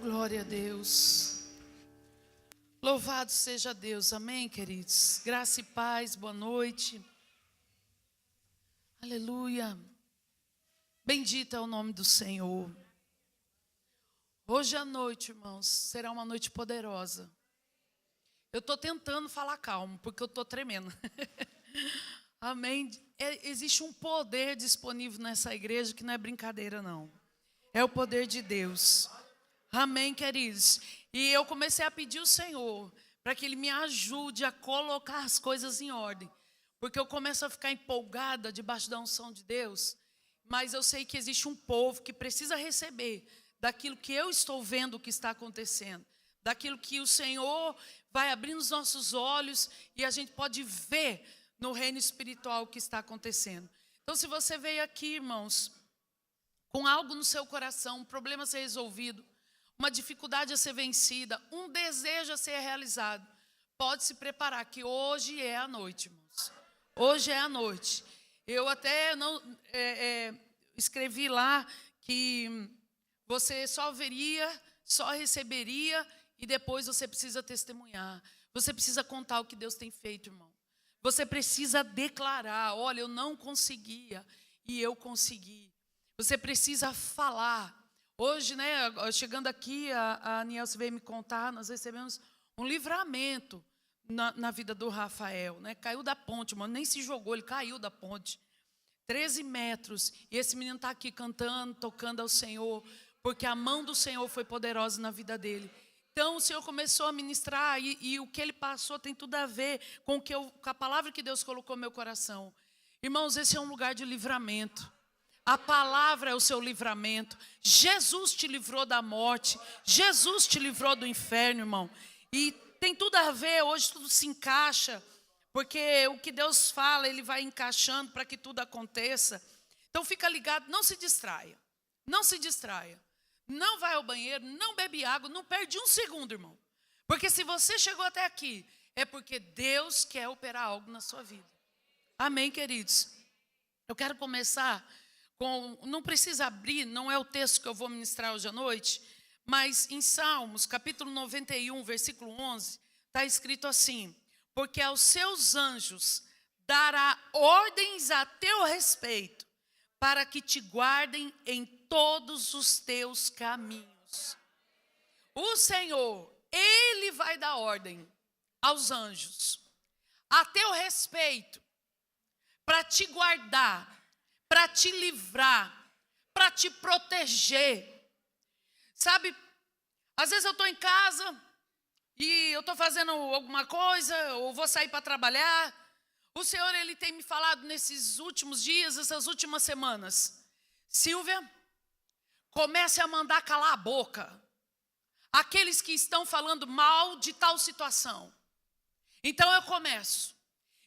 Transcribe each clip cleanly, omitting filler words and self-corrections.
Glória a Deus. Louvado seja Deus. Amém, queridos. Graça e paz, boa noite. Aleluia. Bendito é o nome do Senhor. Hoje à noite, irmãos, será uma noite poderosa. Eu estou tentando falar calmo, porque eu estou tremendo. Amém. Existe um poder disponível nessa igreja que não é brincadeira, não. É o poder de Deus. Amém, queridos. E eu comecei a pedir ao Senhor para que Ele me ajude a colocar as coisas em ordem. Porque eu começo a ficar empolgada debaixo da unção de Deus. Mas eu sei que existe um povo que precisa receber daquilo que eu estou vendo que está acontecendo. Daquilo que o Senhor vai abrindo os nossos olhos e a gente pode ver no reino espiritual o que está acontecendo. Então, se você veio aqui, irmãos, com algo no seu coração, um problema a ser resolvido, uma dificuldade a ser vencida, um desejo a ser realizado, pode se preparar que hoje é a noite, irmãos. Hoje é a noite. Eu até não escrevi lá que você só veria, só receberia e depois você precisa testemunhar. Você precisa contar o que Deus tem feito, irmão. Você precisa declarar, olha, eu não conseguia e eu consegui. Você precisa falar. Hoje, né, chegando aqui, a Anielce veio me contar, nós recebemos um livramento na vida do Rafael, né? Caiu da ponte, mano, nem se jogou, ele caiu da ponte. 13 metros, e esse menino está aqui cantando, tocando ao Senhor, porque a mão do Senhor foi poderosa na vida dele. Então, o Senhor começou a ministrar, e o que ele passou tem tudo a ver com a palavra que Deus colocou no meu coração. Irmãos, esse é um lugar de livramento. A palavra é o seu livramento. Jesus te livrou da morte. Jesus te livrou do inferno, irmão. E tem tudo a ver, hoje tudo se encaixa. Porque o que Deus fala, Ele vai encaixando para que tudo aconteça. Então fica ligado, não se distraia. Não se distraia. Não vai ao banheiro, não bebe água, não perde um segundo, irmão. Porque se você chegou até aqui, é porque Deus quer operar algo na sua vida. Amém, queridos? Eu quero começar não precisa abrir, não é o texto que eu vou ministrar hoje à noite, mas em Salmos, capítulo 91, versículo 11, está escrito assim: porque aos seus anjos dará ordens a teu respeito, para que te guardem em todos os teus caminhos. O Senhor, Ele vai dar ordem aos anjos, a teu respeito, para te guardar, para te livrar, para te proteger. Sabe, às vezes eu estou em casa e eu estou fazendo alguma coisa, ou vou sair para trabalhar. O Senhor, Ele tem me falado nesses últimos dias, essas últimas semanas: Silvia, comece a mandar calar a boca aqueles que estão falando mal de tal situação. Então eu começo.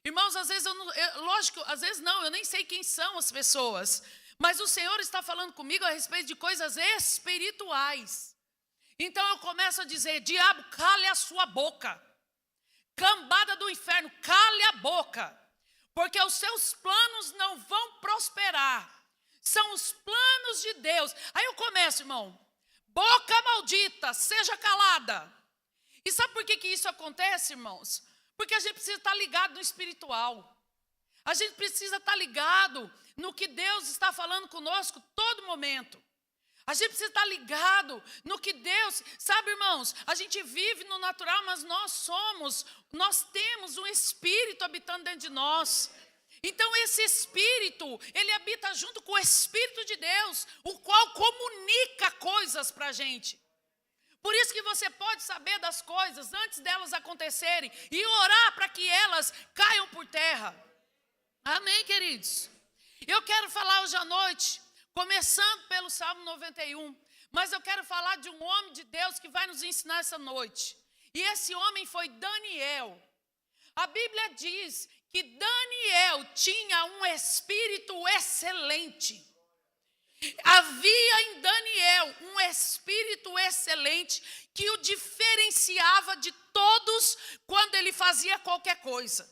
Irmãos, às vezes lógico, às vezes não, eu nem sei quem são as pessoas, mas o Senhor está falando comigo a respeito de coisas espirituais. Então eu começo a dizer: diabo, cale a sua boca. Cambada do inferno, cale a boca. Porque os seus planos não vão prosperar. São os planos de Deus. Aí eu começo, irmão: boca maldita, seja calada. E sabe por que isso acontece, irmãos? Porque a gente precisa estar ligado no espiritual. A gente precisa estar ligado no que Deus está falando conosco todo momento. A gente precisa estar ligado no que Deus... Sabe, irmãos, a gente vive no natural, mas nós temos um espírito habitando dentro de nós. Então esse espírito, ele habita junto com o Espírito de Deus, o qual comunica coisas para a gente. Por isso que você pode saber das coisas antes delas acontecerem e orar para que elas caiam por terra. Amém, queridos? Eu quero falar hoje à noite, começando pelo Salmo 91, mas eu quero falar de um homem de Deus que vai nos ensinar essa noite. E esse homem foi Daniel. A Bíblia diz que Daniel tinha um espírito excelente. Havia em Daniel um espírito excelente que o diferenciava de todos quando ele fazia qualquer coisa.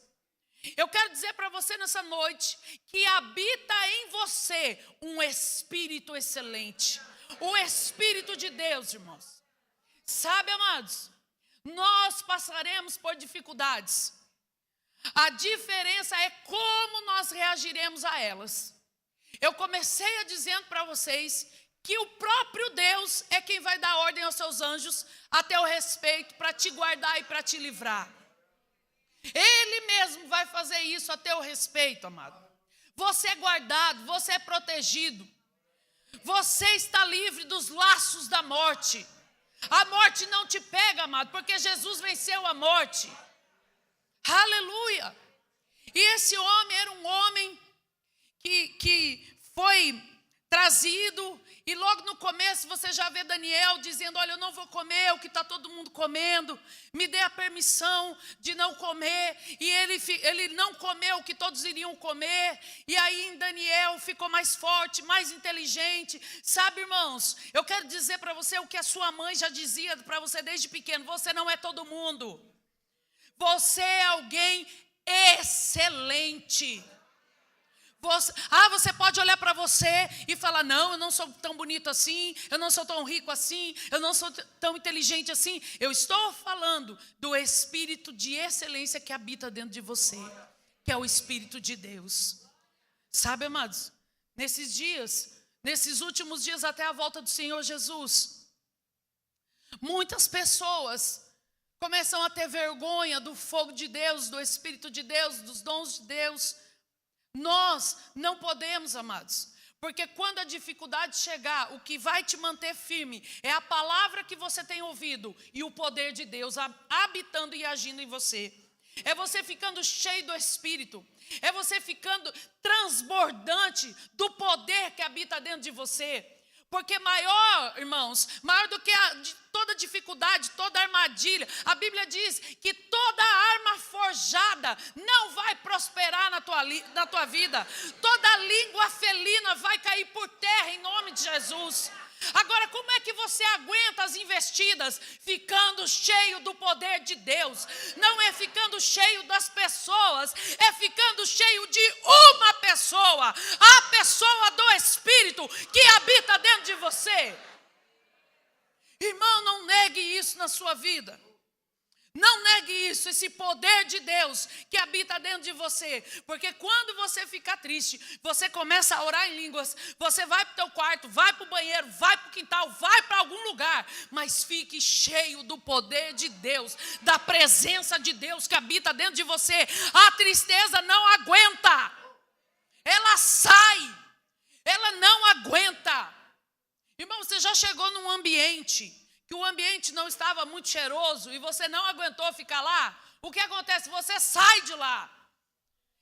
Eu quero dizer para você nessa noite que habita em você um espírito excelente. O Espírito de Deus, irmãos. Sabe, amados, nós passaremos por dificuldades. A diferença é como nós reagiremos a elas. Eu comecei dizendo para vocês que o próprio Deus é quem vai dar ordem aos seus anjos a teu respeito, para te guardar e para te livrar. Ele mesmo vai fazer isso a teu respeito, amado. Você é guardado, você é protegido. Você está livre dos laços da morte. A morte não te pega, amado, porque Jesus venceu a morte. Aleluia! E esse homem era um homem que foi trazido, e logo no começo você já vê Daniel dizendo: olha, eu não vou comer o que está todo mundo comendo, me dê a permissão de não comer. E ele não comeu o que todos iriam comer, e aí em Daniel ficou mais forte, mais inteligente. Sabe, irmãos, eu quero dizer para você o que a sua mãe já dizia para você desde pequeno: você não é todo mundo, você é alguém excelente. Você pode olhar para você e falar: não, eu não sou tão bonito assim, eu não sou tão rico assim, eu não sou tão inteligente assim. Eu estou falando do espírito de excelência que habita dentro de você, que é o Espírito de Deus. Sabe, amados, nesses últimos dias até a volta do Senhor Jesus, muitas pessoas começam a ter vergonha do fogo de Deus, do Espírito de Deus, dos dons de Deus. Nós não podemos, amados, porque quando a dificuldade chegar, o que vai te manter firme é a palavra que você tem ouvido e o poder de Deus habitando e agindo em você. É você ficando cheio do Espírito, é você ficando transbordante do poder que habita dentro de você. Porque maior, irmãos, maior do que toda dificuldade, toda armadilha, a Bíblia diz que toda arma forjada não vai prosperar na tua vida. Toda língua felina vai cair por terra em nome de Jesus. Agora, como é que você aguenta as investidas? Ficando cheio do poder de Deus. Não é ficando cheio das pessoas, é ficando cheio de uma pessoa, a pessoa do Espírito que habita dentro de você. Irmão, não negue isso na sua vida. Não negue isso, esse poder de Deus que habita dentro de você. Porque quando você fica triste, você começa a orar em línguas, você vai para o teu quarto, vai para o banheiro, vai para o quintal, vai para algum lugar, mas fique cheio do poder de Deus, da presença de Deus que habita dentro de você. A tristeza não aguenta, ela sai, ela não aguenta. Irmão, você já chegou num ambiente que o ambiente não estava muito cheiroso e você não aguentou ficar lá? O que acontece? Você sai de lá.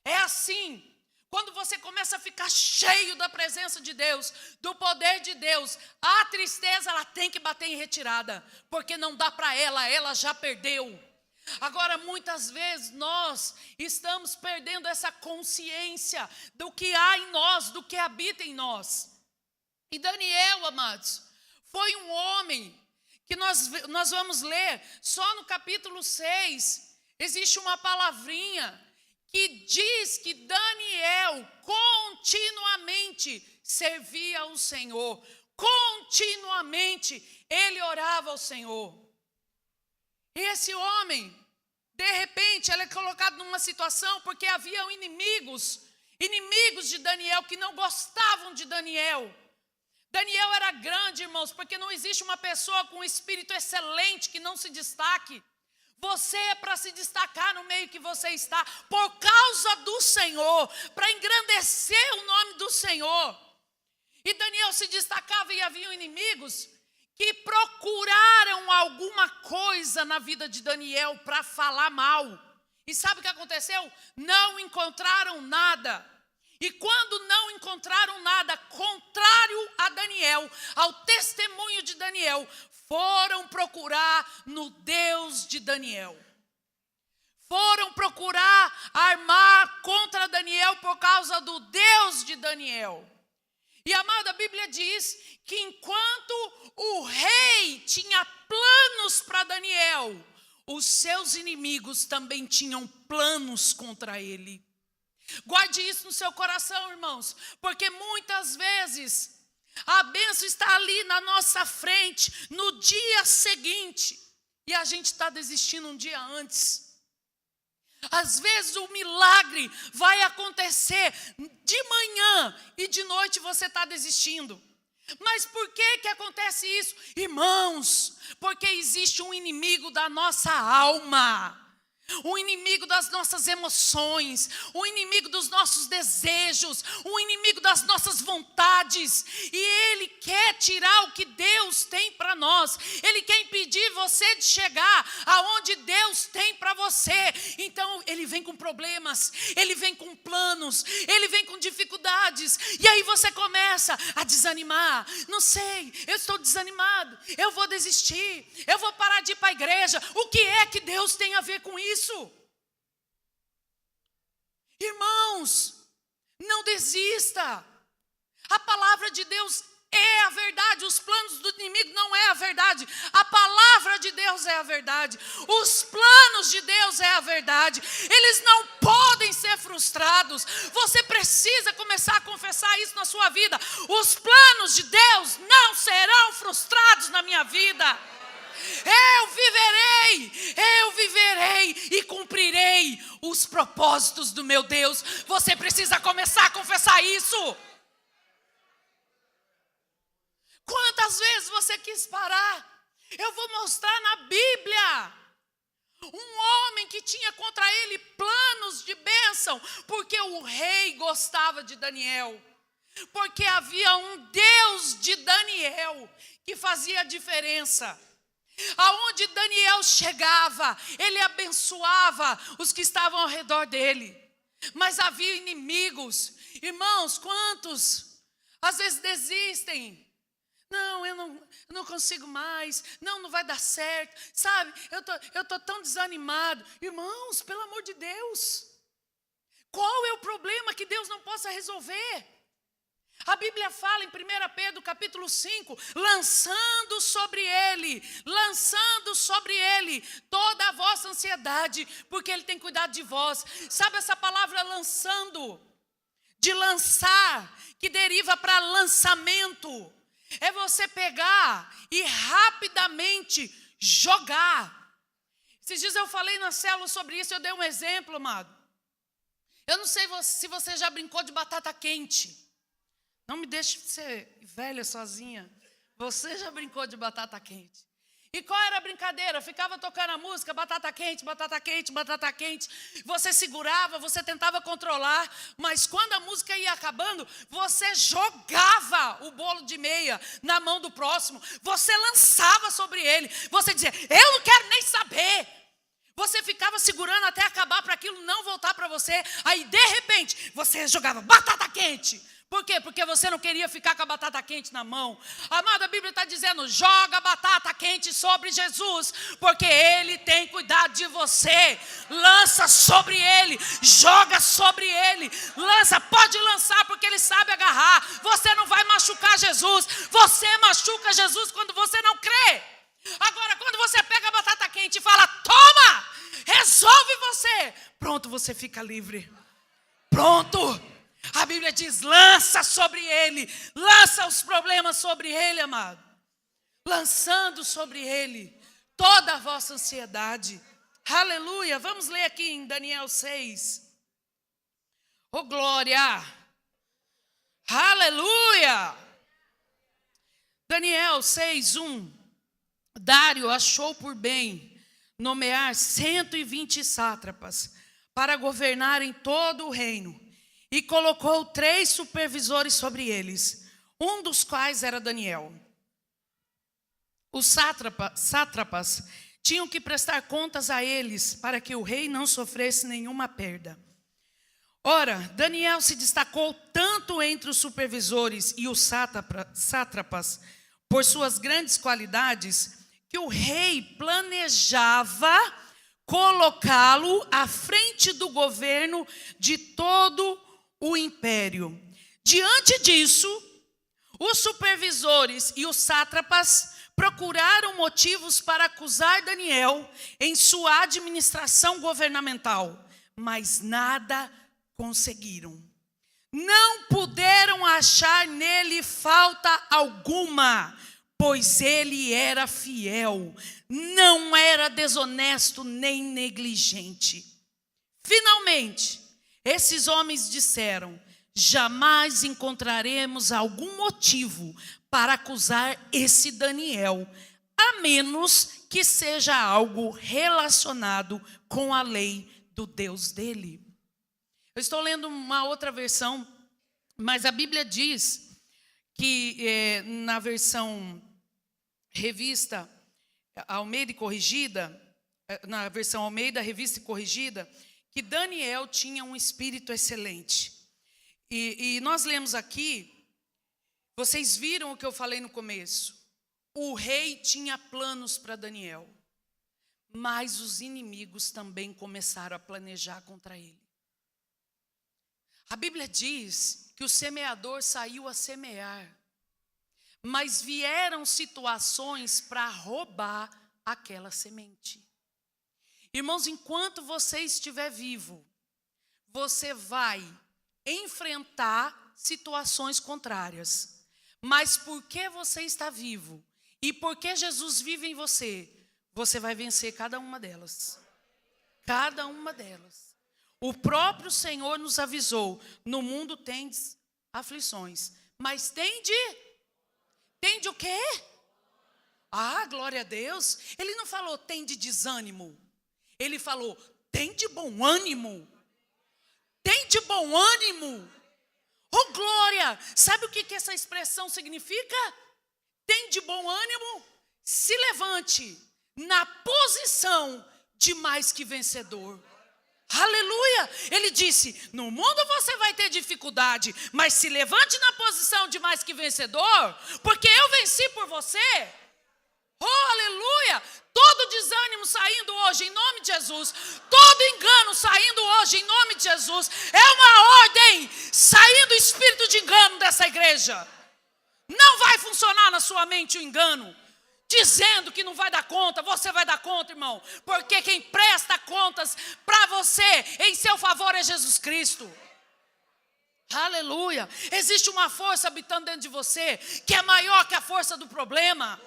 É assim. Quando você começa a ficar cheio da presença de Deus, do poder de Deus, a tristeza ela tem que bater em retirada, porque não dá para ela já perdeu. Agora, muitas vezes nós estamos perdendo essa consciência do que há em nós, do que habita em nós. E Daniel, amados, foi um homem que nós vamos ler, só no capítulo 6, existe uma palavrinha que diz que Daniel continuamente servia ao Senhor, continuamente ele orava ao Senhor. E esse homem, de repente, ele é colocado numa situação porque haviam inimigos de Daniel que não gostavam de Daniel. Daniel era grande, irmãos, porque não existe uma pessoa com um espírito excelente que não se destaque. Você é para se destacar no meio que você está, por causa do Senhor, para engrandecer o nome do Senhor. E Daniel se destacava e haviam inimigos que procuraram alguma coisa na vida de Daniel para falar mal. E sabe o que aconteceu? Não encontraram nada. E quando não encontraram nada contrário a Daniel, ao testemunho de Daniel, foram procurar no Deus de Daniel. Foram procurar armar contra Daniel por causa do Deus de Daniel. E, amada, a Bíblia diz que enquanto o rei tinha planos para Daniel, os seus inimigos também tinham planos contra ele. Guarde isso no seu coração, irmãos, porque muitas vezes A bênção está ali na nossa frente, no dia seguinte. E a gente está desistindo um dia antes. Às vezes o milagre vai acontecer de manhã e de noite você está desistindo. Mas por que acontece isso? Irmãos, porque existe um inimigo da nossa alma. O inimigo das nossas emoções, o inimigo dos nossos desejos, o inimigo das nossas vontades. E ele quer tirar o que Deus tem para nós. Ele quer impedir você de chegar aonde Deus tem para você. Então ele vem com problemas, ele vem com planos, ele vem com dificuldades. E aí você começa a desanimar. Não sei, eu estou desanimado, eu vou desistir, eu vou parar de ir para a igreja. O que é que Deus tem a ver com isso? Irmãos, não desista. A palavra de Deus é a verdade. Os planos do inimigo não é a verdade. A palavra de Deus é a verdade. Os planos de Deus é a verdade. Eles não podem ser frustrados. Você precisa começar a confessar isso na sua vida. Os planos de Deus não serão frustrados na minha vida. Eu viverei e cumprirei os propósitos do meu Deus. Você precisa começar a confessar isso. Quantas vezes você quis parar? Eu vou mostrar na Bíblia um homem que tinha contra ele planos de bênção, porque o rei gostava de Daniel, porque havia um Deus de Daniel que fazia a diferença. Aonde Daniel chegava, ele abençoava os que estavam ao redor dele. Mas havia inimigos. Irmãos, quantos às vezes desistem? Não, eu não consigo mais. Não vai dar certo. Sabe, eu tô tão desanimado. Irmãos, pelo amor de Deus, qual é o problema que Deus não possa resolver? A Bíblia fala em 1 Pedro capítulo 5, lançando sobre ele toda a vossa ansiedade, porque ele tem cuidado de vós. Sabe essa palavra lançando, de lançar, que deriva para lançamento, é você pegar e rapidamente jogar. Esses dias eu falei na célula sobre isso, eu dei um exemplo, amado. Eu não sei se você já brincou de batata quente. Não me deixe ser velha sozinha. Você já brincou de batata quente? E qual era a brincadeira? Ficava tocando a música, batata quente, batata quente, batata quente. Você segurava, você tentava controlar, mas quando a música ia acabando, você jogava o bolo de meia na mão do próximo. Você lançava sobre ele. Você dizia, eu não quero nem saber. Você ficava segurando até acabar para aquilo não voltar para você. Aí, de repente, você jogava batata quente. Por quê? Porque você não queria ficar com a batata quente na mão. Amado, a Bíblia está dizendo, joga batata quente sobre Jesus, porque Ele tem cuidado de você. Lança sobre Ele, joga sobre Ele. Lança, pode lançar, porque Ele sabe agarrar. Você não vai machucar Jesus. Você machuca Jesus quando você não crê. Agora, quando você pega a batata quente e fala, toma, resolve você. Pronto, você fica livre. Pronto. A Bíblia diz, lança sobre ele, lança os problemas sobre ele, amado. Lançando sobre ele toda a vossa ansiedade. Aleluia, vamos ler aqui em Daniel 6. Oh glória, aleluia. Daniel 6:1. Dário achou por bem nomear 120 sátrapas para governarem todo o reino. E colocou 3 supervisores sobre eles, um dos quais era Daniel. Os sátrapas tinham que prestar contas a eles, para que o rei não sofresse nenhuma perda. Ora, Daniel se destacou tanto entre os supervisores e os sátrapas, por suas grandes qualidades, que o rei planejava colocá-lo à frente do governo de todo o império. Diante disso, os supervisores e os sátrapas procuraram motivos para acusar Daniel em sua administração governamental, mas nada conseguiram. não puderam achar nele falta alguma, pois ele era fiel, não era desonesto nem negligente. Finalmente, esses homens disseram: jamais encontraremos algum motivo para acusar esse Daniel, a menos que seja algo relacionado com a lei do Deus dele. Eu estou lendo uma outra versão, mas a Bíblia diz que na versão revista Almeida e corrigida, na versão Almeida, revista e corrigida, que Daniel tinha um espírito excelente. E nós lemos aqui, vocês viram o que eu falei no começo. O rei tinha planos para Daniel, mas os inimigos também começaram a planejar contra ele. A Bíblia diz que o semeador saiu a semear, mas vieram situações para roubar aquela semente. Irmãos, enquanto você estiver vivo, você vai enfrentar situações contrárias. Mas porque você está vivo e porque Jesus vive em você, você vai vencer cada uma delas. Cada uma delas. O próprio Senhor nos avisou: no mundo tendes aflições, mas tende o quê? Ah, glória a Deus. Ele não falou tende desânimo. Ele falou tende bom ânimo. Tende bom ânimo. Oh, glória! Sabe o que essa expressão significa? Tende bom ânimo. Se levante na posição de mais que vencedor. Aleluia! Ele disse: no mundo você vai ter dificuldade, mas se levante na posição de mais que vencedor, porque eu venci por você. Oh, aleluia! Todo desânimo saindo hoje em nome de Jesus, todo engano saindo hoje em nome de Jesus. É uma ordem saindo o espírito de engano dessa igreja. Não vai funcionar na sua mente o engano, dizendo que não vai dar conta. Você vai dar conta, irmão, porque quem presta contas para você em seu favor é Jesus Cristo. Aleluia! Existe uma força habitando dentro de você que é maior que a força do problema.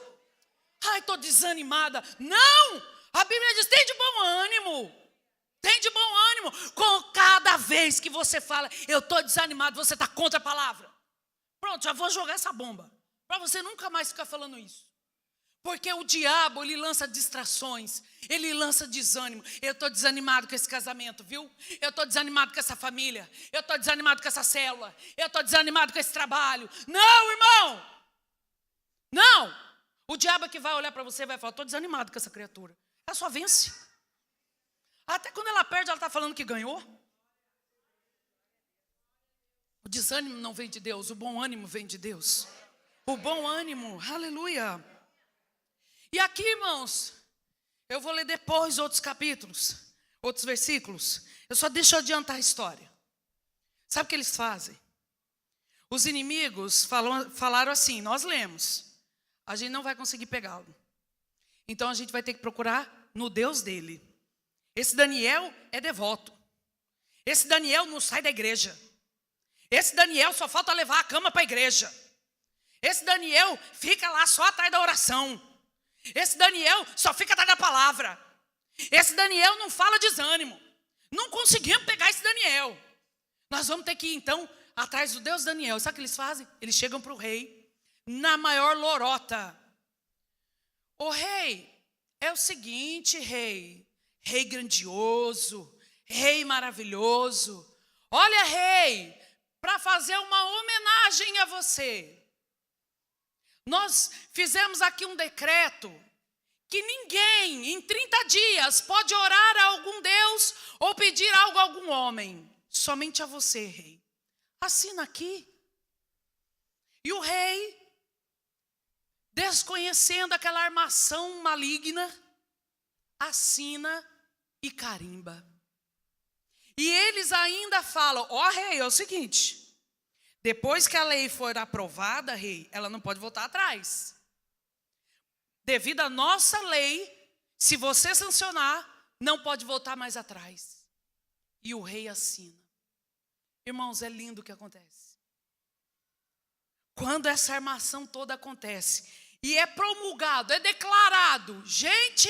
Ai, estou desanimada. Não! A Bíblia diz: tem de bom ânimo. Tem de bom ânimo. Com cada vez que você fala eu estou desanimado, você está contra a palavra. Pronto, já vou jogar essa bomba, para você nunca mais ficar falando isso. Porque o diabo, ele lança distrações, ele lança desânimo. Eu estou desanimado com esse casamento, viu? Eu estou desanimado com essa família. Eu estou desanimado com essa célula. Eu estou desanimado com esse trabalho. Não, irmão! Não! O diabo é que vai olhar para você e vai falar: estou desanimado com essa criatura. Ela só vence. Até quando ela perde, ela está falando que ganhou. O desânimo não vem de Deus, o bom ânimo vem de Deus. O bom ânimo, aleluia. E aqui, irmãos, eu vou ler depois outros capítulos, outros versículos. Eu só deixo adiantar a história. Sabe o que eles fazem? Os inimigos falaram assim, nós lemos: a gente não vai conseguir pegá-lo. Então a gente vai ter que procurar no Deus dele. Esse Daniel é devoto. Esse Daniel não sai da igreja. Esse Daniel só falta levar a cama para a igreja. Esse Daniel fica lá só atrás da oração. Esse Daniel só fica atrás da palavra. Esse Daniel não fala desânimo. Não conseguimos pegar esse Daniel. Nós vamos ter que ir então atrás do Deus Daniel. Sabe o que eles fazem? Eles chegam para o rei na maior lorota. Ô rei, é o seguinte, rei grandioso, rei maravilhoso. Olha, rei, para fazer uma homenagem a você, nós fizemos aqui um decreto que ninguém em 30 dias pode orar a algum Deus ou pedir algo a algum homem, somente a você, rei. Assina aqui. E o rei, desconhecendo aquela armação maligna, assina e carimba. E eles ainda falam: ó rei, é o seguinte, depois que a lei for aprovada, rei, ela não pode voltar atrás. Devido à nossa lei, se você sancionar, não pode voltar mais atrás. E o rei assina. Irmãos, é lindo o que acontece. Quando essa armação toda acontece e é promulgado, é declarado, gente,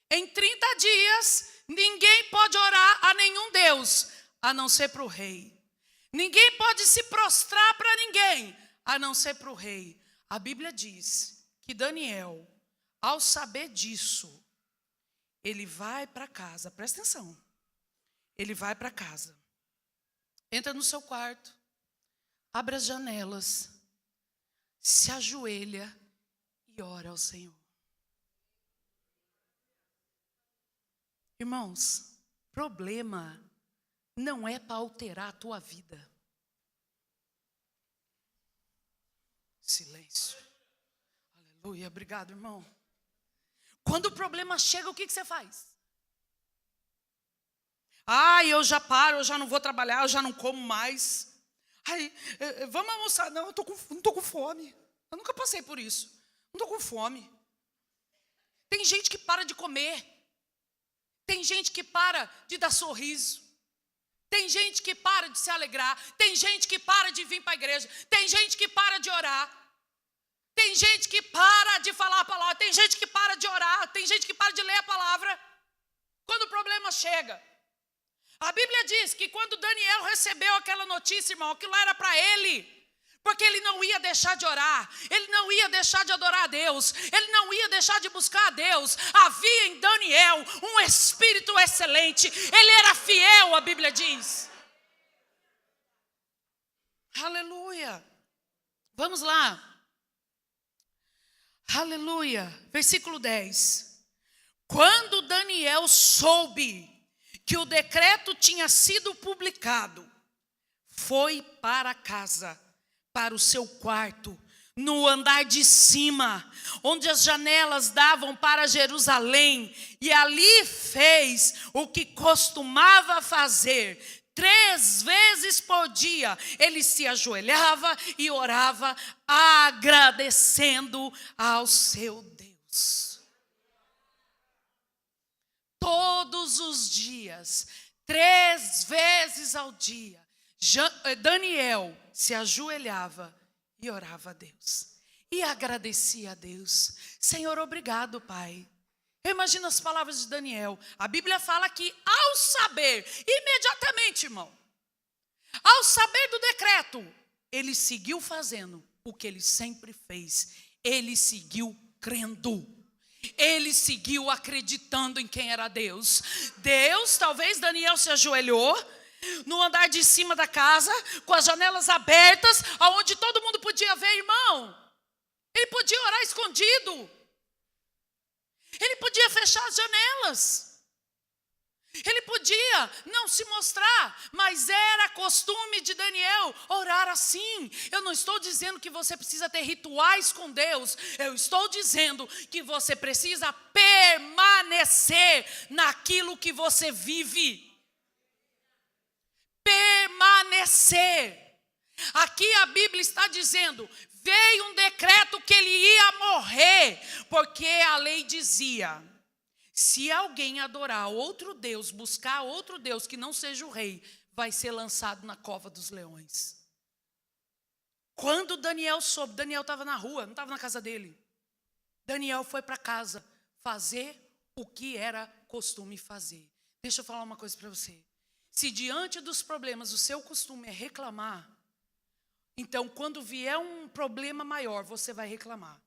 em 30 dias, ninguém pode orar a nenhum Deus, a não ser para o rei. Ninguém pode se prostrar para ninguém, a não ser para o rei. A Bíblia diz que Daniel, ao saber disso, ele vai para casa, presta atenção. Ele vai para casa, entra no seu quarto, abre as janelas, se ajoelha e ora ao Senhor. Irmãos, problema não é para alterar a tua vida. Silêncio. Aleluia, obrigado, irmão. Quando o problema chega, o que você faz? Eu já paro, eu já não vou trabalhar, eu já não como mais. Vamos almoçar. Não, eu não estou com fome. Eu nunca passei por isso. Não estou com fome. Tem gente que para de comer. Tem gente que para de dar sorriso. Tem gente que para de se alegrar. Tem gente que para de vir para a igreja. Tem gente que para de orar. Tem gente que para de falar a palavra. Tem gente que para de orar. Tem gente que para de ler a palavra. Quando o problema chega. A Bíblia diz que quando Daniel recebeu aquela notícia, irmão, aquilo era para ele. Porque ele não ia deixar de orar. Ele não ia deixar de adorar a Deus. Ele não ia deixar de buscar a Deus. Havia em Daniel um espírito excelente. Ele era fiel, a Bíblia diz. Aleluia. Vamos lá. Aleluia. Versículo 10. Quando Daniel soube que o decreto tinha sido publicado, foi para casa, para o seu quarto, no andar de cima, onde as janelas davam para Jerusalém, e ali fez o que costumava fazer. 3 vezes por dia, ele se ajoelhava e orava, agradecendo ao seu Deus. Todos os dias, 3 vezes ao dia, Daniel se ajoelhava e orava a Deus. E agradecia a Deus. Senhor, obrigado, Pai. Eu imagino as palavras de Daniel. A Bíblia fala que ao saber, imediatamente, irmão, ao saber do decreto, ele seguiu fazendo o que ele sempre fez. Ele seguiu crendo. Ele seguiu acreditando em quem era Deus. Deus, talvez Daniel se ajoelhou no andar de cima da casa, com as janelas abertas, aonde todo mundo podia ver, irmão. Ele podia orar escondido. Ele podia fechar as janelas. Ele podia não se mostrar, mas era costume de Daniel orar assim. Eu não estou dizendo que você precisa ter rituais com Deus. Eu estou dizendo que você precisa permanecer naquilo que você vive. Permanecer. Aqui a Bíblia está dizendo, veio um decreto que ele ia morrer, porque a lei dizia, se alguém adorar outro Deus, buscar outro Deus que não seja o rei, vai ser lançado na cova dos leões. Quando Daniel soube, Daniel estava na rua, não estava na casa dele. Daniel foi para casa fazer o que era costume fazer. Deixa eu falar uma coisa para você. Se diante dos problemas o seu costume é reclamar, então quando vier um problema maior, você vai reclamar.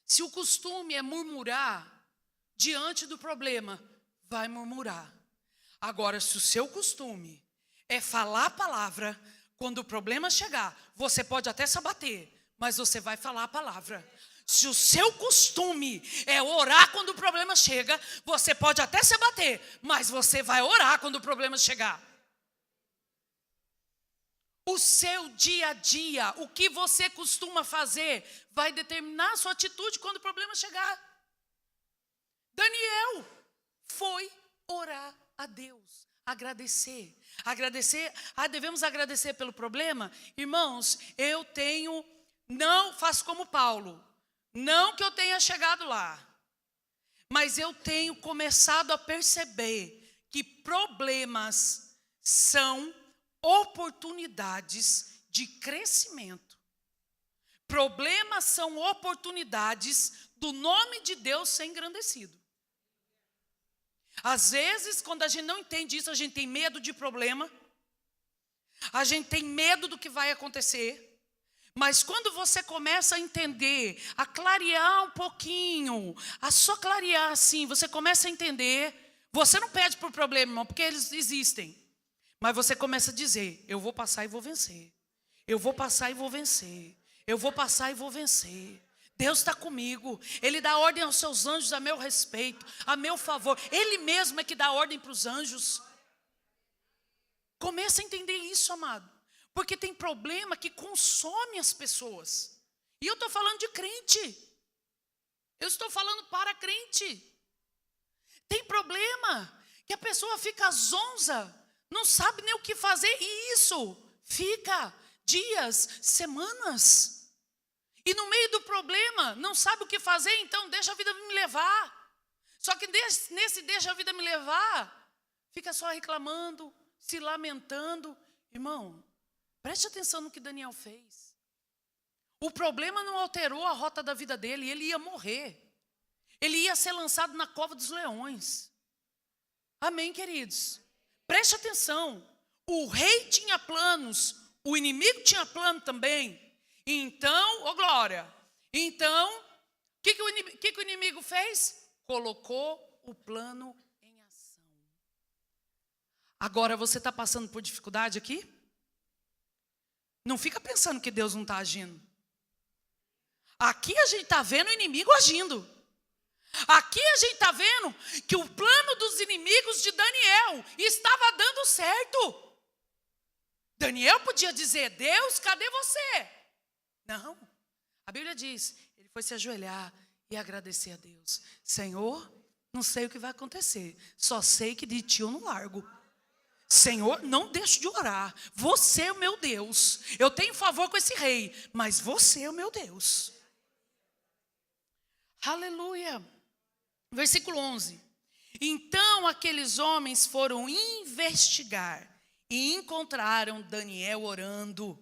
Se o costume é murmurar, diante do problema, vai murmurar. Agora, se o seu costume é falar a palavra, quando o problema chegar, você pode até se abater, mas você vai falar a palavra. Se o seu costume é orar quando o problema chega, você pode até se abater, mas você vai orar quando o problema chegar. O seu dia a dia, o que você costuma fazer, vai determinar a sua atitude quando o problema chegar. Daniel foi orar a Deus, agradecer. Devemos agradecer pelo problema? Irmãos, não faço como Paulo, não que eu tenha chegado lá, mas eu tenho começado a perceber que problemas são oportunidades de crescimento. Problemas são oportunidades do nome de Deus ser engrandecido. Às vezes, quando a gente não entende isso, a gente tem medo de problema. A gente tem medo do que vai acontecer. Mas quando você começa a entender, a clarear um pouquinho, a só clarear assim, você começa a entender. Você não pede por problema, irmão, porque eles existem. Mas você começa a dizer, eu vou passar e vou vencer. Eu vou passar e vou vencer. Eu vou passar e vou vencer. Deus está comigo. Ele dá ordem aos seus anjos a meu respeito, a meu favor. Ele mesmo é que dá ordem para os anjos. Começa a entender isso, amado. Porque tem problema que consome as pessoas. E eu estou falando de crente. Eu estou falando para crente. Tem problema que a pessoa fica zonza, não sabe nem o que fazer. E isso fica dias, semanas. E no meio do problema, não sabe o que fazer, então deixa a vida me levar. Só que nesse deixa a vida me levar, fica só reclamando, se lamentando. Irmão, preste atenção no que Daniel fez. O problema não alterou a rota da vida dele, ele ia morrer. Ele ia ser lançado na cova dos leões. Amém, queridos? Preste atenção. O rei tinha planos, o inimigo tinha plano também. Então, ó glória. Então, o que o inimigo fez? Colocou o plano em ação. Agora, você está passando por dificuldade aqui? Não fica pensando que Deus não está agindo. Aqui a gente está vendo o inimigo agindo. Aqui a gente está vendo que o plano dos inimigos de Daniel estava dando certo. Daniel podia dizer, Deus, cadê você? Não. A Bíblia diz, ele foi se ajoelhar e agradecer a Deus. Senhor, não sei o que vai acontecer, só sei que de ti eu não largo. Senhor, não deixo de orar. Você é o meu Deus. Eu tenho favor com esse rei, mas você é o meu Deus. Aleluia. Versículo 11. Então aqueles homens foram investigar e encontraram Daniel orando,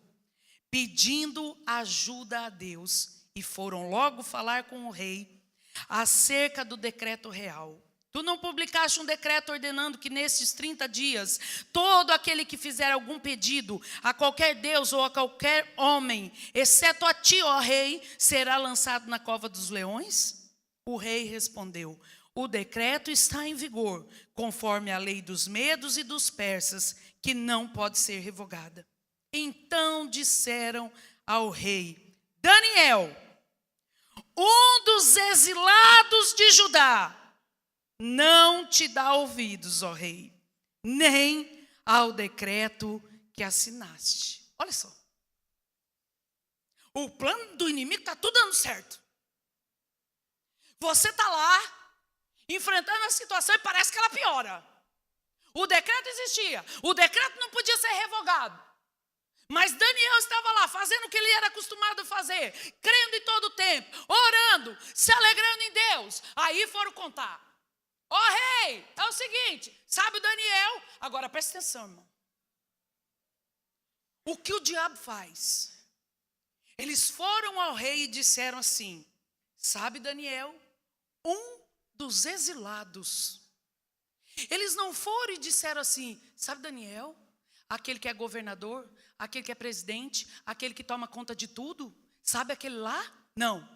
pedindo ajuda a Deus, e foram logo falar com o rei acerca do decreto real. Tu não publicaste um decreto ordenando que nesses 30 dias, todo aquele que fizer algum pedido a qualquer Deus ou a qualquer homem, exceto a ti, ó rei, será lançado na cova dos leões? O rei respondeu, o decreto está em vigor, conforme a lei dos medos e dos persas, que não pode ser revogada. Então disseram ao rei, Daniel, um dos exilados de Judá, não te dá ouvidos, ó rei, nem ao decreto que assinaste. Olha só. O plano do inimigo está tudo dando certo. Você está lá, enfrentando a situação e parece que ela piora. O decreto existia, o decreto não podia ser revogado. Mas Daniel estava lá, fazendo o que ele era acostumado a fazer, crendo em todo o tempo, orando, se alegrando em Deus. Aí foram contar. Ó rei, é o seguinte, sabe o Daniel? Agora presta atenção, irmão. O que o diabo faz? Eles foram ao rei e disseram assim, sabe Daniel, um dos exilados. Eles não foram e disseram assim, sabe Daniel, aquele que é governador, aquele que é presidente, aquele que toma conta de tudo, sabe aquele lá? Não,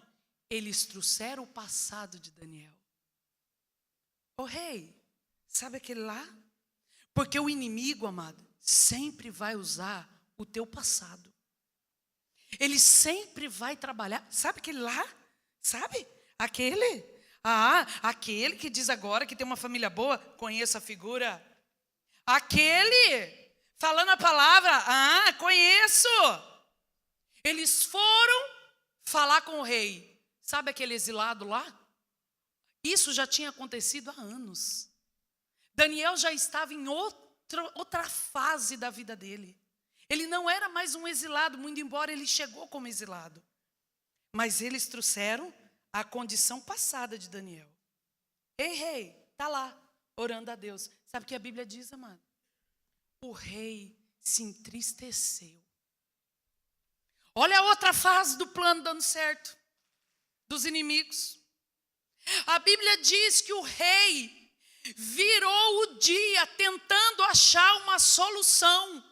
eles trouxeram o passado de Daniel. Ô rei, sabe aquele lá? Porque o inimigo, amado, sempre vai usar o teu passado. Ele sempre vai trabalhar, sabe aquele lá? Sabe? Aquele que diz agora que tem uma família boa, conheço a figura. Aquele, falando a palavra, conheço. Eles foram falar com o rei. Sabe aquele exilado lá? Isso já tinha acontecido há anos. Daniel já estava em outra fase da vida dele. Ele não era mais um exilado, muito embora ele chegou como exilado. Mas eles trouxeram a condição passada de Daniel. Ei, rei, está lá, orando a Deus. Sabe o que a Bíblia diz, amado? O rei se entristeceu. Olha a outra fase do plano dando certo, dos inimigos. A Bíblia diz que o rei virou o dia tentando achar uma solução,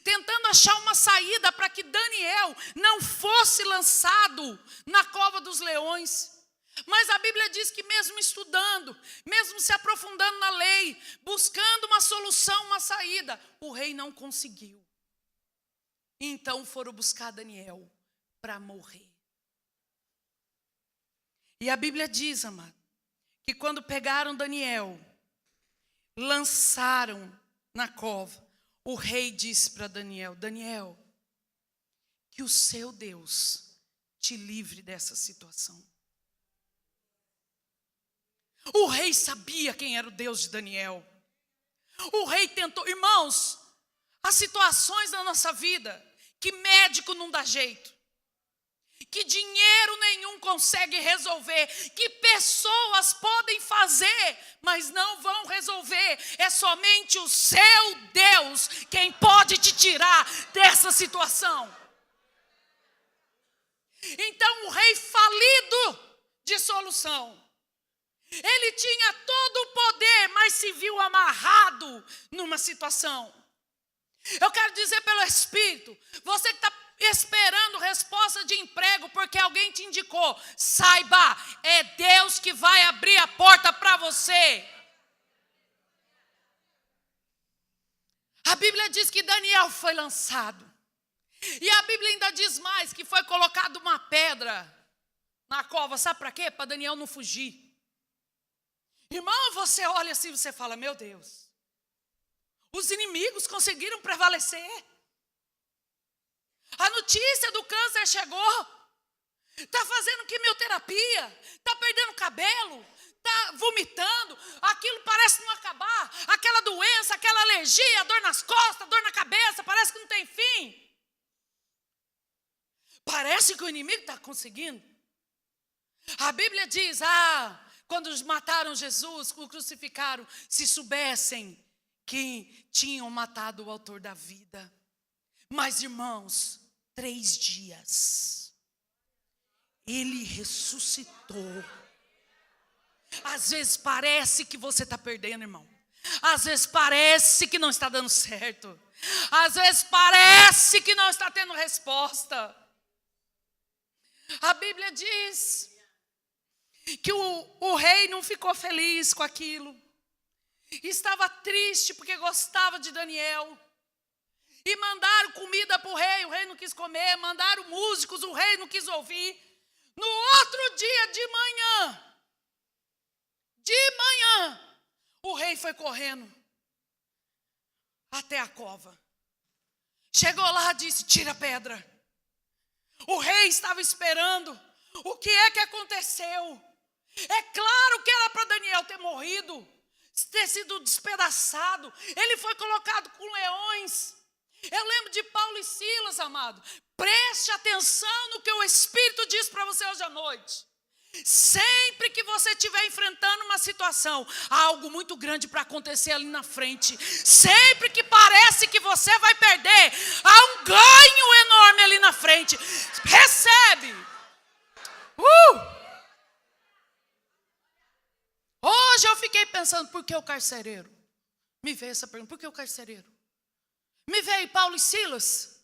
tentando achar uma saída para que Daniel não fosse lançado na cova dos leões. Mas a Bíblia diz que mesmo estudando, mesmo se aprofundando na lei, buscando uma solução, uma saída, o rei não conseguiu. Então foram buscar Daniel para morrer. E a Bíblia diz, amado, que quando pegaram Daniel, lançaram na cova, o rei disse para Daniel: Daniel, que o seu Deus te livre dessa situação. O rei sabia quem era o Deus de Daniel. O rei tentou, irmãos, as situações da nossa vida, que médico não dá jeito, que dinheiro nenhum consegue resolver, que pessoas podem fazer, mas não vão resolver. É somente o seu Deus quem pode te tirar dessa situação. Então o rei, falido de solução, ele tinha todo o poder, mas se viu amarrado numa situação. Eu quero dizer pelo Espírito, você que está esperando resposta de emprego porque alguém te indicou, saiba, é Deus que vai abrir a porta para você. A Bíblia diz que Daniel foi lançado. E a Bíblia ainda diz mais, que foi colocada uma pedra na cova, sabe para quê? Para Daniel não fugir. Irmão, você olha assim e você fala: meu Deus, os inimigos conseguiram prevalecer. A notícia do câncer chegou. Está fazendo quimioterapia, está perdendo cabelo, está vomitando. Aquilo parece não acabar. Aquela doença, aquela alergia, dor nas costas, dor na cabeça, parece que não tem fim. Parece que o inimigo está conseguindo. A Bíblia diz, quando mataram Jesus, o crucificaram, se soubessem que tinham matado o autor da vida. Mas, irmãos, 3 dias, ele ressuscitou. Às vezes parece que você está perdendo, irmão. Às vezes parece que não está dando certo. Às vezes parece que não está tendo resposta. A Bíblia diz que o rei não ficou feliz com aquilo. Estava triste porque gostava de Daniel. E mandaram comida para o rei não quis comer. Mandaram músicos, o rei não quis ouvir. No outro dia de manhã, o rei foi correndo até a cova. Chegou lá e disse: tira a pedra. O rei estava esperando. O que é que aconteceu? É claro que era para Daniel ter morrido, ter sido despedaçado. Ele foi colocado com leões. Eu lembro de Paulo e Silas, amado. Preste atenção no que o Espírito diz para você hoje à noite. Sempre que você estiver enfrentando uma situação, há algo muito grande para acontecer ali na frente. Sempre que parece que você vai perder, há um ganho enorme ali na frente. Recebe. Hoje eu fiquei pensando, por que o carcereiro? Me veio essa pergunta, por que o carcereiro? Me veio Paulo e Silas.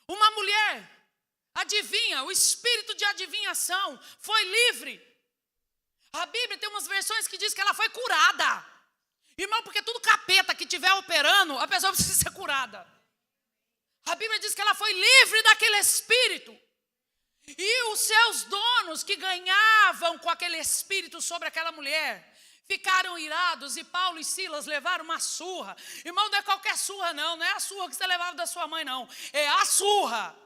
Uma mulher, adivinha, o espírito de adivinhação foi livre. A Bíblia tem umas versões que diz que ela foi curada. Irmão, porque tudo capeta que estiver operando, a pessoa precisa ser curada. A Bíblia diz que ela foi livre daquele espírito. E os seus donos que ganhavam com aquele espírito sobre aquela mulher ficaram irados, e Paulo e Silas levaram uma surra. Irmão, não é qualquer surra não é a surra que você levava da sua mãe não, é a surra.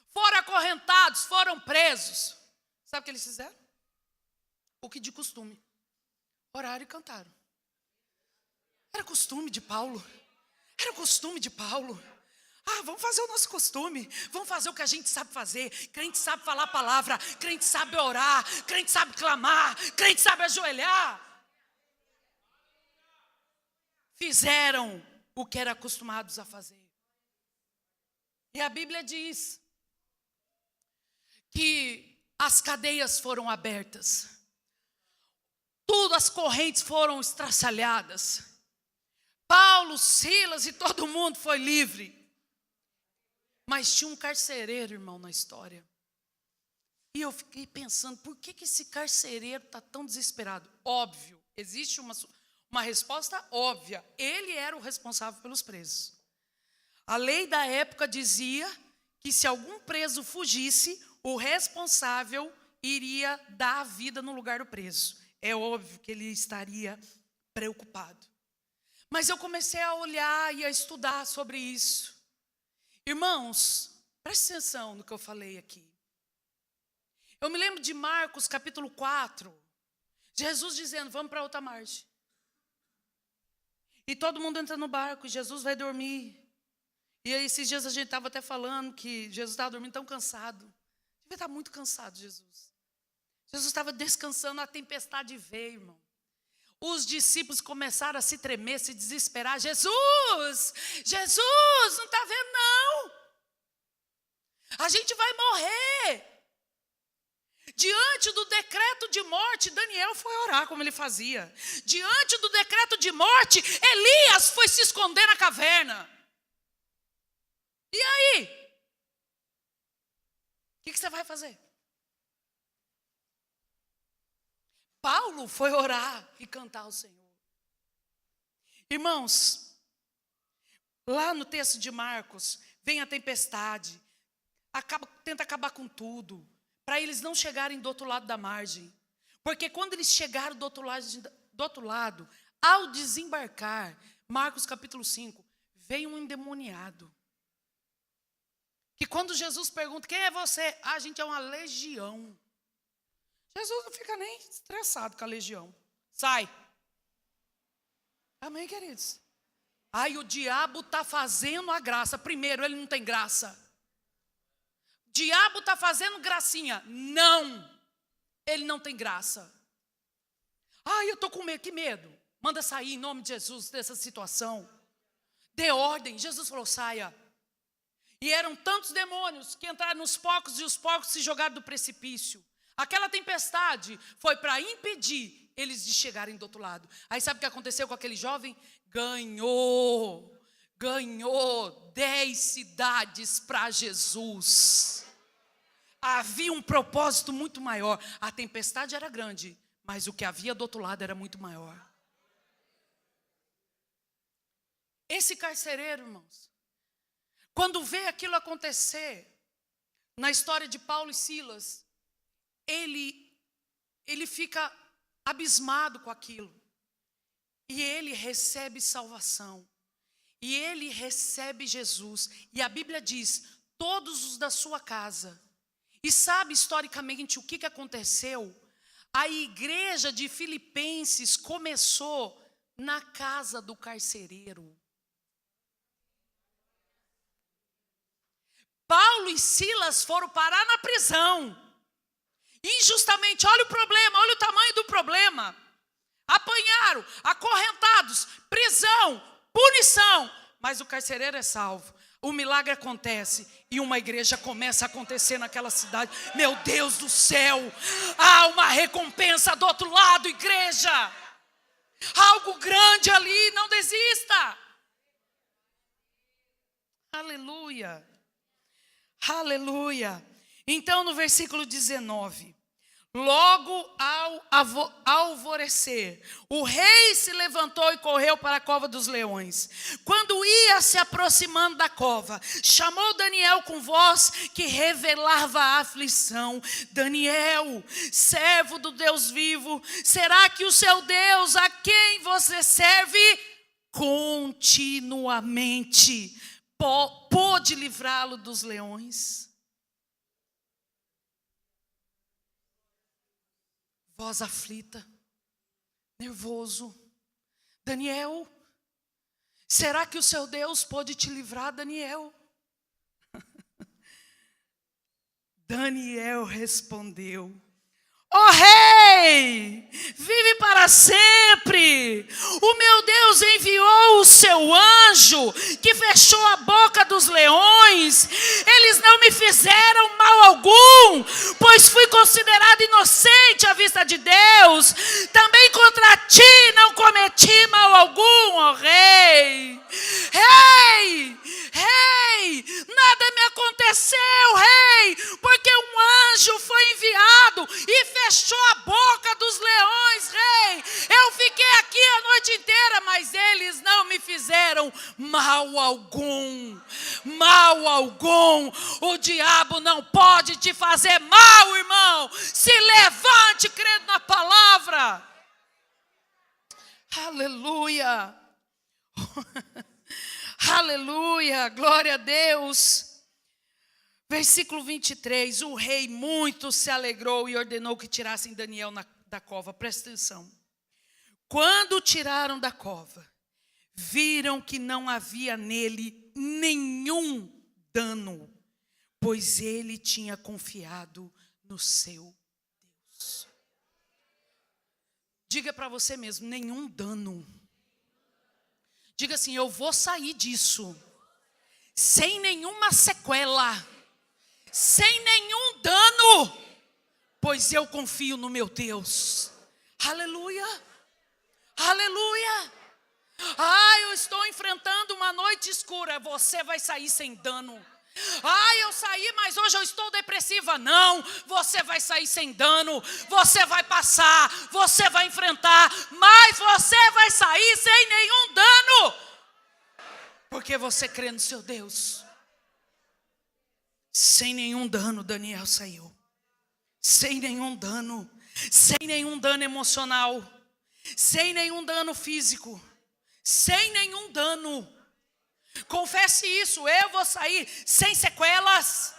Foram acorrentados, foram presos. Sabe o que eles fizeram? O que de costume, oraram e cantaram. Era costume de Paulo. Era costume de Paulo. Vamos fazer o nosso costume. Vamos fazer o que a gente sabe fazer. Crente sabe falar a palavra. Crente sabe orar. Crente sabe clamar. Crente sabe ajoelhar. fizeram o que eram acostumados a fazer. E a Bíblia diz que as cadeias foram abertas, tudo, as correntes foram estraçalhadas. Paulo, Silas e todo mundo foi livre. Mas tinha um carcereiro, irmão, na história. E eu fiquei pensando, por que esse carcereiro está tão desesperado? Óbvio, existe uma resposta óbvia. Ele era o responsável pelos presos. A lei da época dizia que se algum preso fugisse, o responsável iria dar a vida no lugar do preso. É óbvio que ele estaria preocupado. Mas eu comecei a olhar e a estudar sobre isso. Irmãos, preste atenção no que eu falei aqui. Eu me lembro de Marcos capítulo 4, Jesus dizendo, vamos para outra margem. E todo mundo entra no barco, e Jesus vai dormir. E aí, esses dias a gente estava até falando que Jesus estava dormindo tão cansado. Devia estar muito cansado, Jesus. Jesus estava descansando, a tempestade veio, irmão. Os discípulos começaram a se tremer, se desesperar. Jesus, Jesus, não está vendo não? A gente vai morrer. Diante do decreto de morte, Daniel foi orar como ele fazia. Diante do decreto de morte, Elias foi se esconder na caverna. E aí? O que você vai fazer? Paulo foi orar e cantar ao Senhor. Irmãos, lá no texto de Marcos, vem a tempestade, tenta acabar com tudo, para eles não chegarem do outro lado da margem. Porque quando eles chegaram do outro lado, ao desembarcar, Marcos capítulo 5, veio um endemoniado. Que quando Jesus pergunta, quem é você? A gente é uma legião. Jesus não fica nem estressado com a legião. Sai. Amém, queridos? Aí o diabo está fazendo a graça. Primeiro, ele não tem graça. O diabo está fazendo gracinha. Não. Ele não tem graça. Eu estou com medo. Que medo? Manda sair em nome de Jesus dessa situação. Dê ordem. Jesus falou, saia. E eram tantos demônios que entraram nos porcos e os porcos se jogaram do precipício. Aquela tempestade foi para impedir eles de chegarem do outro lado. Aí sabe o que aconteceu com aquele jovem? Ganhou 10 cidades para Jesus. Havia um propósito muito maior. A tempestade era grande, mas o que havia do outro lado era muito maior. Esse carcereiro, irmãos, quando vê aquilo acontecer, na história de Paulo e Silas, ele fica abismado com aquilo. E ele recebe salvação. E ele recebe Jesus. E a Bíblia diz, todos os da sua casa. E sabe historicamente o que aconteceu? A igreja de Filipenses começou na casa do carcereiro. Paulo e Silas foram parar na prisão. Injustamente, olha o problema, olha o tamanho do problema. Apanharam, acorrentados, prisão, punição. Mas o carcereiro é salvo. O milagre acontece e uma igreja começa a acontecer naquela cidade. Meu Deus do céu, há uma recompensa do outro lado, igreja. Algo grande ali, não desista. Aleluia. Aleluia. Então no versículo 19, logo ao alvorecer, o rei se levantou e correu para a cova dos leões. Quando ia se aproximando da cova, chamou Daniel com voz que revelava a aflição. Daniel, servo do Deus vivo, será que o seu Deus, a quem você serve continuamente, pôde livrá-lo dos leões? Voz aflita, nervoso. Daniel, será que o seu Deus pode te livrar, Daniel? Daniel respondeu, ó rei, rei, vive para sempre. O meu Deus enviou o seu anjo, que fechou a boca dos leões. Eles não me fizeram mal algum, pois fui considerado inocente à vista de Deus. Também contra ti não cometi mal algum, ó rei. Rei, rei, nada me aconteceu, rei, porque um anjo foi enviado e fechou a boca dos leões, rei. Eu fiquei aqui a noite inteira, mas eles não me fizeram mal algum. Mal algum. O diabo não pode te fazer mal, irmão. Se levante crendo na palavra. Aleluia. Aleluia, glória a Deus. Versículo 23, o rei muito se alegrou e ordenou que tirassem Daniel da cova. Presta atenção. Quando o tiraram da cova, viram que não havia nele nenhum dano, pois ele tinha confiado no seu Deus. Diga para você mesmo, nenhum dano. Diga assim, eu vou sair disso, sem nenhuma sequela, sem nenhum dano, pois eu confio no meu Deus. Aleluia, aleluia. Eu estou enfrentando uma noite escura, você vai sair sem dano. Eu saí, mas hoje eu estou depressiva. Não, você vai sair sem dano. Você vai passar, você vai enfrentar, mas você vai sair sem nenhum dano, porque você crê no seu Deus. Sem nenhum dano, Daniel saiu. Sem nenhum dano. Sem nenhum dano emocional. Sem nenhum dano físico. Sem nenhum dano. Confesse isso, eu vou sair sem sequelas.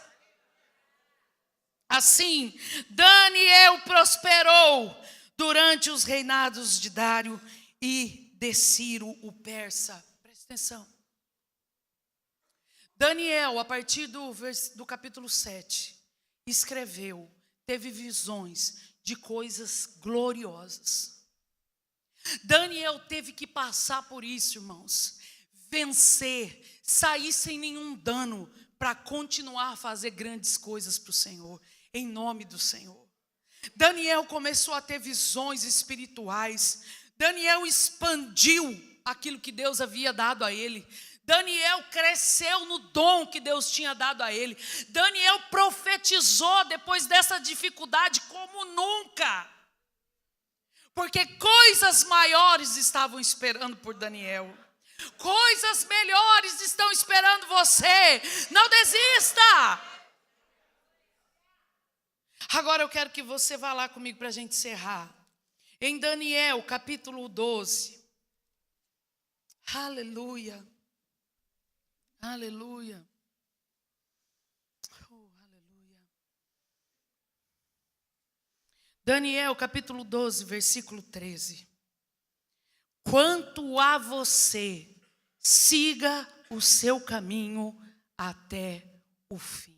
Assim, Daniel prosperou durante os reinados de Dário e de Ciro o persa. Presta atenção. Daniel, a partir do capítulo 7, escreveu, teve visões de coisas gloriosas. Daniel teve que passar por isso, irmãos. Vencer, sair sem nenhum dano, para continuar a fazer grandes coisas para o Senhor, em nome do Senhor. Daniel começou a ter visões espirituais. Daniel expandiu aquilo que Deus havia dado a ele. Daniel cresceu no dom que Deus tinha dado a ele. Daniel profetizou depois dessa dificuldade como nunca. Porque coisas maiores estavam esperando por Daniel. Coisas melhores estão esperando você. Não desista. Agora eu quero que você vá lá comigo para a gente encerrar. Em Daniel, capítulo 12. Aleluia. Aleluia. Aleluia. Daniel, capítulo 12, versículo 13. Quanto a você, siga o seu caminho até o fim.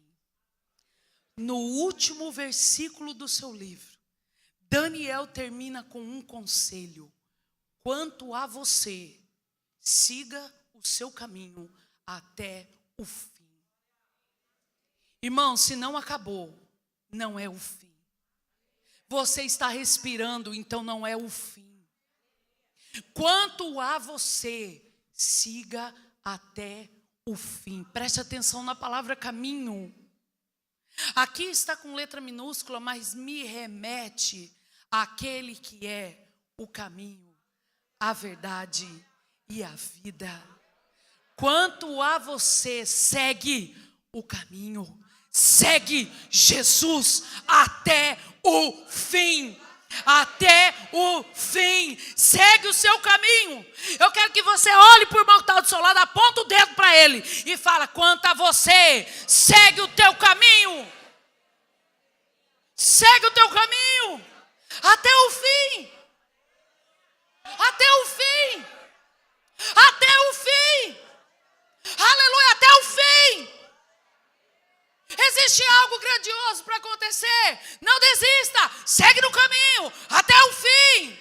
No último versículo do seu livro, Daniel termina com um conselho. Quanto a você, siga o seu caminho até o fim. Irmão, se não acabou, não é o fim. Você está respirando, então não é o fim. Quanto a você, siga até o fim. Preste atenção na palavra caminho. Aqui está com letra minúscula, mas me remete àquele que é o caminho, a verdade e a vida. Quanto a você, segue o caminho. Segue Jesus até o fim. Até o fim. Segue o seu caminho. Eu quero que você olhe para o irmão que está do seu lado, aponta o dedo para ele e fala: quanto a você, segue o teu caminho. Segue o teu caminho até o fim. Até o fim. Até o fim. Aleluia, até o fim. Existe algo grandioso para acontecer. Não desista, segue no caminho até o fim.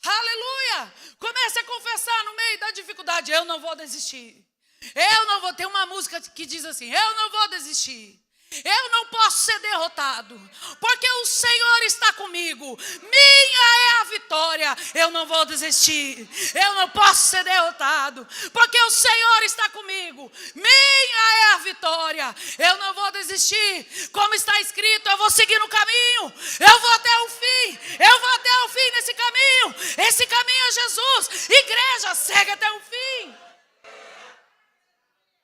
Aleluia. Comece a confessar no meio da dificuldade: eu não vou desistir. Eu não vou ter uma música que diz assim: eu não vou desistir. Eu não posso ser derrotado, porque o Senhor está comigo. Minha é a vitória. Eu não vou desistir. Eu não posso ser derrotado, porque o Senhor está comigo. Minha é a vitória. Eu não vou desistir. Como está escrito, eu vou seguir no caminho. Eu vou até o fim. Eu vou até o fim nesse caminho. Esse caminho é Jesus. Igreja, segue até o fim.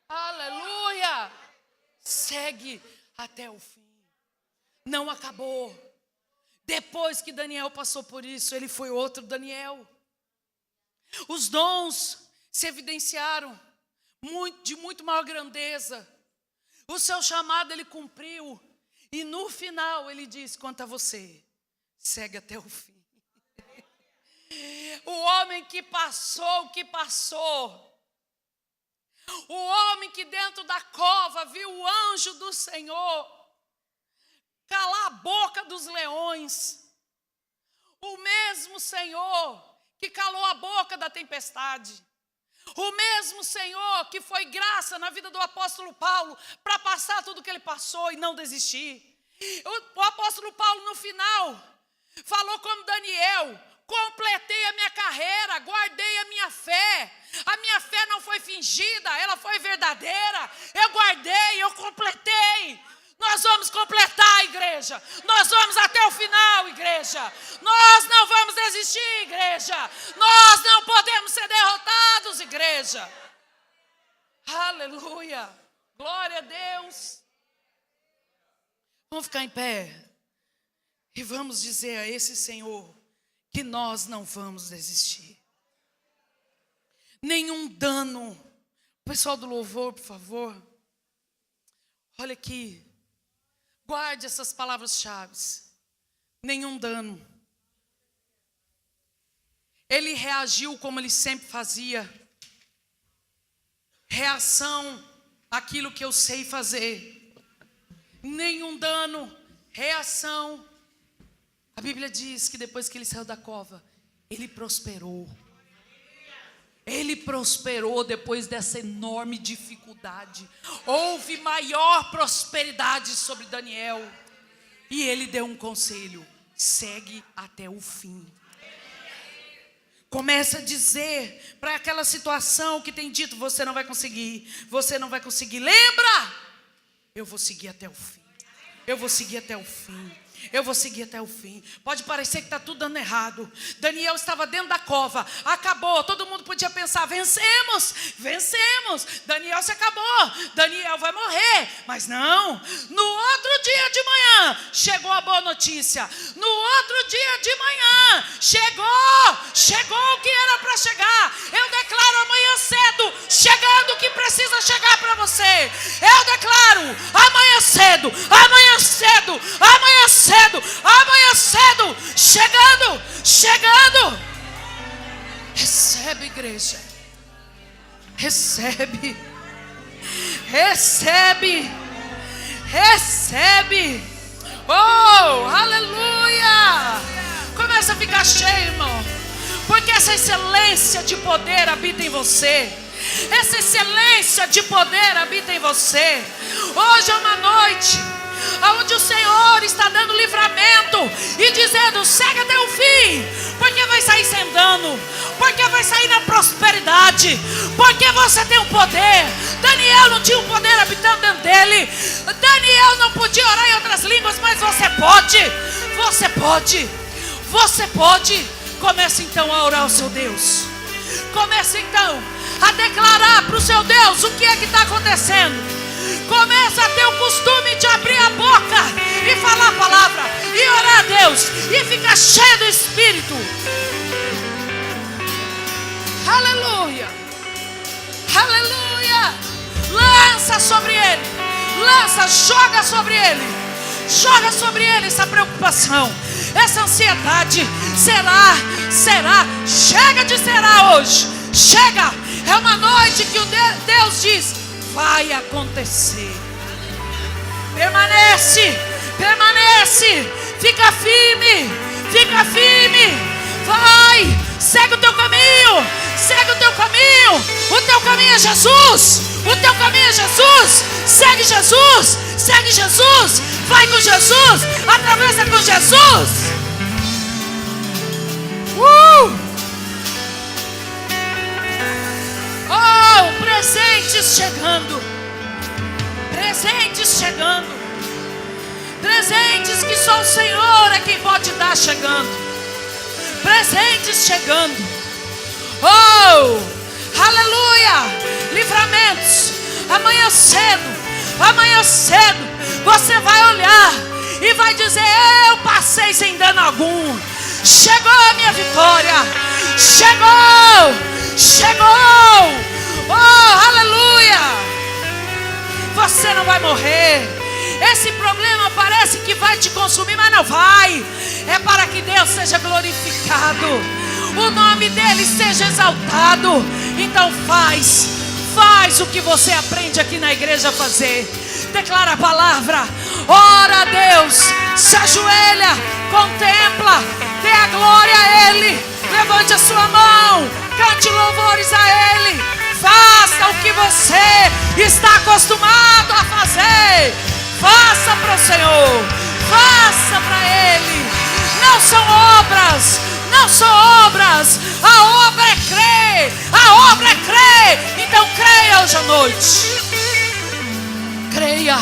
Aleluia. Segue até o fim. Não acabou. Depois que Daniel passou por isso, ele foi outro Daniel. Os dons se evidenciaram de muito maior grandeza. O seu chamado ele cumpriu. E no final ele diz: quanto a você, segue até o fim. O homem que passou o que passou. O homem que dentro da cova viu o anjo do Senhor calar a boca dos leões. O mesmo Senhor que calou a boca da tempestade. O mesmo Senhor que foi graça na vida do apóstolo Paulo para passar tudo que ele passou e não desistir. O apóstolo Paulo no final falou como Daniel: completei a minha carreira, guardei a minha fé. A minha fé não foi fingida, ela foi verdadeira. Eu guardei, eu completei. Nós vamos completar, igreja. Nós vamos até o final, igreja. Nós não vamos desistir, igreja. Nós não podemos ser derrotados, igreja. Aleluia. Glória a Deus. Vamos ficar em pé e vamos dizer a esse Senhor que nós não vamos desistir. Nenhum dano. Pessoal do louvor, por favor. Olha aqui. Guarde essas palavras-chave. Nenhum dano. Ele reagiu como ele sempre fazia. Reação àquilo que eu sei fazer. Nenhum dano. Reação. A Bíblia diz que depois que ele saiu da cova, ele prosperou. Ele prosperou depois dessa enorme dificuldade. Houve maior prosperidade sobre Daniel. E ele deu um conselho: segue até o fim. Começa a dizer para aquela situação que tem dito: você não vai conseguir, você não vai conseguir. Lembra? Eu vou seguir até o fim. Eu vou seguir até o fim. Eu vou seguir até o fim. Pode parecer que está tudo dando errado. Daniel estava dentro da cova. Acabou. Todo mundo podia pensar: vencemos, vencemos. Daniel se acabou. Daniel vai morrer. Mas não. No outro dia de manhã chegou a boa notícia. No outro dia de manhã chegou o que era para chegar. Eu declaro amanhã cedo chegando o que precisa chegar para você. Eu declaro amanhã cedo, amanhã cedo, amanhã cedo. Amanhã cedo, chegando. Recebe, igreja. Recebe. Oh, aleluia. Começa a ficar cheio, irmão. Porque essa excelência de poder habita em você. Essa excelência de poder habita em você. Hoje é uma noite onde o Senhor está dando livramento e dizendo: segue até o fim, porque vai sair sem dano, porque vai sair na prosperidade, porque você tem um poder. Daniel não tinha um poder habitando dentro dele. Daniel não podia orar em outras línguas, mas você pode. Você pode. Comece então a orar ao seu Deus. Comece então a declarar para o seu Deus o que é que está acontecendo. Começa a ter o costume de abrir a boca e falar a palavra e orar a Deus e ficar cheio do Espírito. Aleluia. Aleluia. Lança sobre ele. Joga sobre ele essa preocupação, essa ansiedade. Será. Chega de será hoje. Chega. É uma noite que o Deus diz: vai acontecer. Permanece. Fica firme, fica firme. Vai, segue o teu caminho, segue o teu caminho. O teu caminho é Jesus, o teu caminho é Jesus. Segue Jesus, segue Jesus. Vai com Jesus, atravessa com Jesus. Oh, presentes chegando, presentes chegando, presentes que só o Senhor é quem pode dar chegando, presentes chegando. Oh, aleluia, livramentos. Amanhã cedo, você vai olhar e vai dizer: eu passei sem dano algum. Chegou a minha vitória, chegou, oh, aleluia. Você não vai morrer. Esse problema parece que vai te consumir, mas não vai. É para que Deus seja glorificado, o nome dele seja exaltado. Então faz o que você aprende aqui na igreja a fazer. Declara a palavra, ora a Deus, se ajoelha, contempla, dê a glória a Ele, levante a sua mão, cante louvores a Ele. Faça o que você está acostumado a fazer. Faça para o Senhor, faça para Ele. Não são obras, não são obras. A obra é crer, a obra é crer. Então creia hoje à noite. Creia.